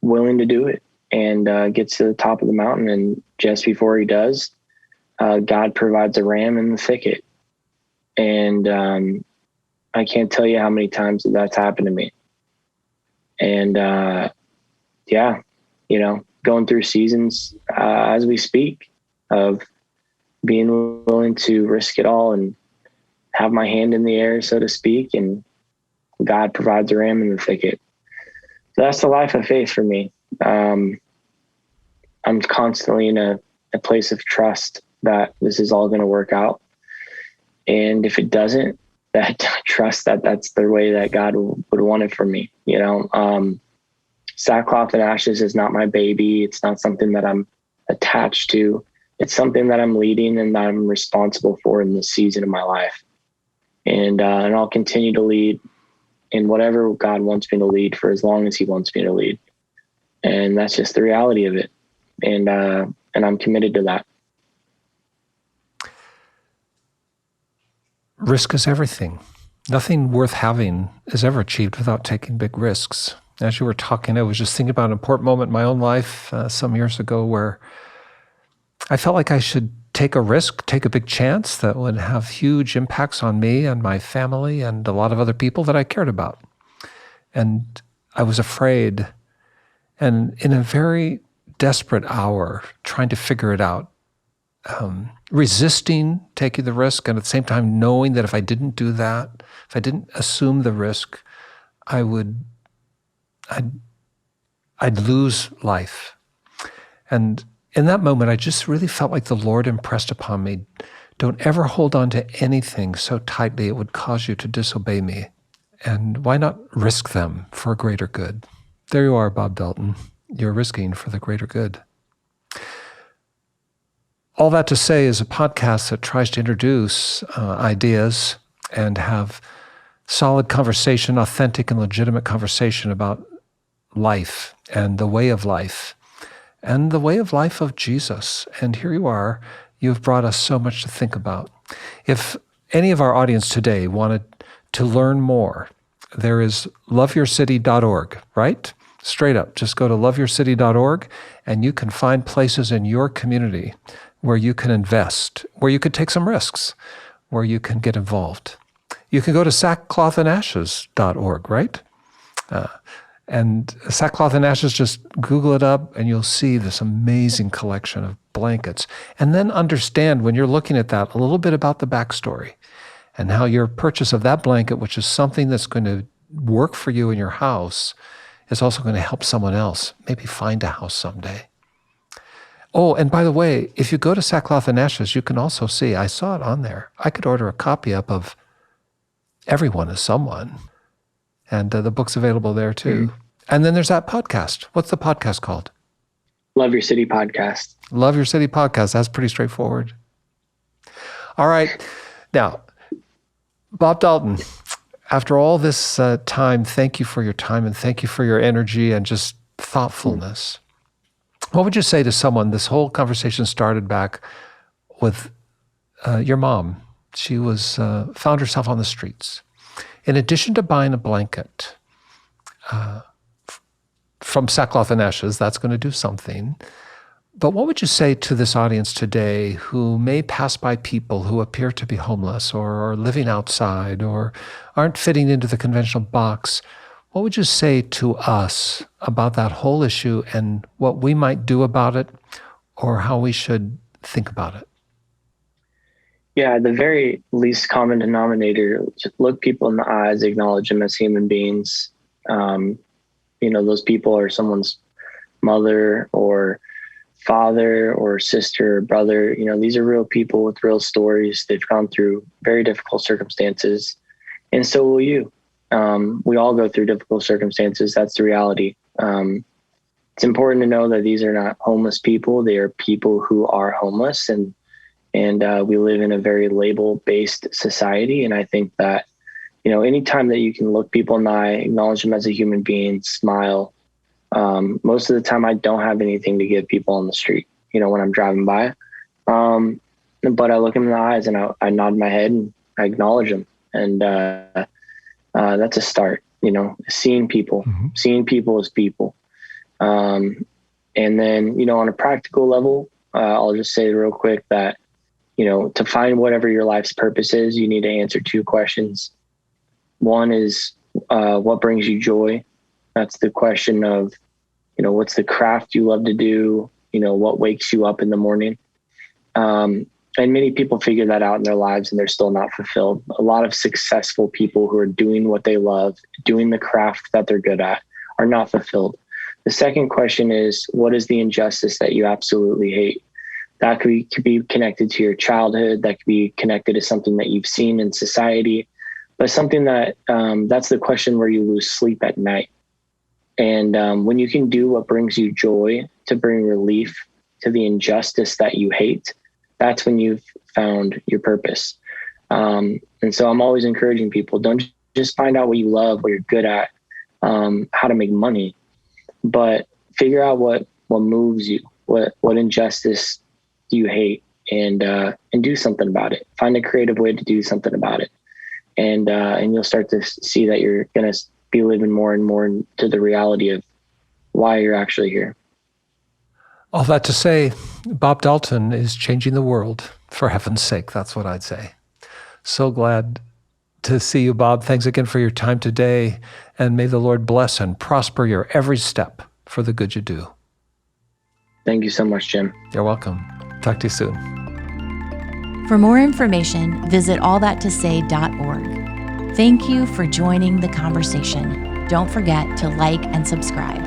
willing to do it and gets to the top of the mountain. And just before he does, God provides a ram in the thicket. And I can't tell you how many times that's happened to me. And going through seasons as we speak of being willing to risk it all and have my hand in the air, so to speak, and God provides a ram in the thicket. So that's the life of faith for me. I'm constantly in a place of trust that this is all going to work out. And if it doesn't, that trust that that's the way that God would want it for me. Sackcloth Ashes is not my baby. It's not something that I'm attached to. It's something that I'm leading and that I'm responsible for in this season of my life. And I'll continue to lead in whatever God wants me to lead for as long as he wants me to lead. And that's just the reality of it. And I'm committed to that. Risk is everything. Nothing worth having is ever achieved without taking big risks. As you were talking, I was just thinking about an important moment in my own life some years ago where I felt like I should take a risk, take a big chance that would have huge impacts on me and my family and a lot of other people that I cared about. And I was afraid. And in a very desperate hour, trying to figure it out, resisting taking the risk, and at the same time knowing that if I didn't do that, if I didn't assume the risk, I'd lose life. And in that moment, I just really felt like the Lord impressed upon me, don't ever hold on to anything so tightly it would cause you to disobey me. And why not risk them for a greater good? There you are, Bob Dalton. You're risking for the greater good. All that to say is a podcast that tries to introduce ideas and have solid conversation, authentic and legitimate conversation about life and the way of life and the way of life of Jesus. And here you are. You've brought us so much to think about. If any of our audience today wanted to learn more, there is loveyourcity.org, right? Straight up, just go to loveyourcity.org and you can find places in your community where you can invest, where you could take some risks, where you can get involved. You can go to sackclothandashes.org, right? And Sackcloth and Ashes, just Google it up and you'll see this amazing collection of blankets. And then understand when you're looking at that a little bit about the backstory and how your purchase of that blanket, which is something that's going to work for you in your house, is also going to help someone else maybe find a house someday. Oh, and by the way, if you go to Sackcloth and Ashes, you can also see, I saw it on there. I could order a copy up of Everyone is Someone. And the book's available there too. And then there's that podcast. What's the podcast called? Love Your City Podcast. Love Your City Podcast. That's pretty straightforward. All right. Now, Bob Dalton, after all this time, thank you for your time and thank you for your energy and just thoughtfulness. What would you say to someone? This whole conversation started back with your mom. She was found herself on the streets. In addition to buying a blanket from Sackcloth and Ashes, that's going to do something. But what would you say to this audience today who may pass by people who appear to be homeless or are living outside or aren't fitting into the conventional box? What would you say to us about that whole issue and what we might do about it or how we should think about it? Yeah, the very least common denominator, just look people in the eyes, acknowledge them as human beings. Those people are someone's mother or father or sister or brother. These are real people with real stories. They've gone through very difficult circumstances, and so will you. We all go through difficult circumstances. That's the reality. It's important to know that these are not homeless people. They are people who are homeless, and we live in a very label-based society. And I think that, anytime that you can look people in the eye, acknowledge them as a human being, smile. Most of the time I don't have anything to give people on the street, when I'm driving by. But I look them in the eyes and I nod my head and I acknowledge them. And that's a start, seeing people as people. And then, on a practical level, I'll just say real quick that, to find whatever your life's purpose is, you need to answer two questions. One is, what brings you joy? That's the question of, what's the craft you love to do? What wakes you up in the morning? And many people figure that out in their lives and they're still not fulfilled. A lot of successful people who are doing what they love, doing the craft that they're good at, are not fulfilled. The second question is, what is the injustice that you absolutely hate? That could be connected to your childhood. That could be connected to something that you've seen in society, but something that that's the question where you lose sleep at night. And when you can do what brings you joy to bring relief to the injustice that you hate, that's when you've found your purpose. And so I'm always encouraging people, don't just find out what you love, what you're good at, how to make money, but figure out what moves you, what injustice you hate, and do something about it. Find a creative way to do something about it. And you'll start to see that you're going to be living more and more into the reality of why you're actually here. All that to say, Bob Dalton is changing the world, for heaven's sake. That's what I'd say. So glad to see you, Bob. Thanks again for your time today. And may the Lord bless and prosper your every step for the good you do. Thank you so much, Jim. You're welcome. Talk to you soon. For more information, visit allthattosay.org. Thank you for joining the conversation. Don't forget to like and subscribe.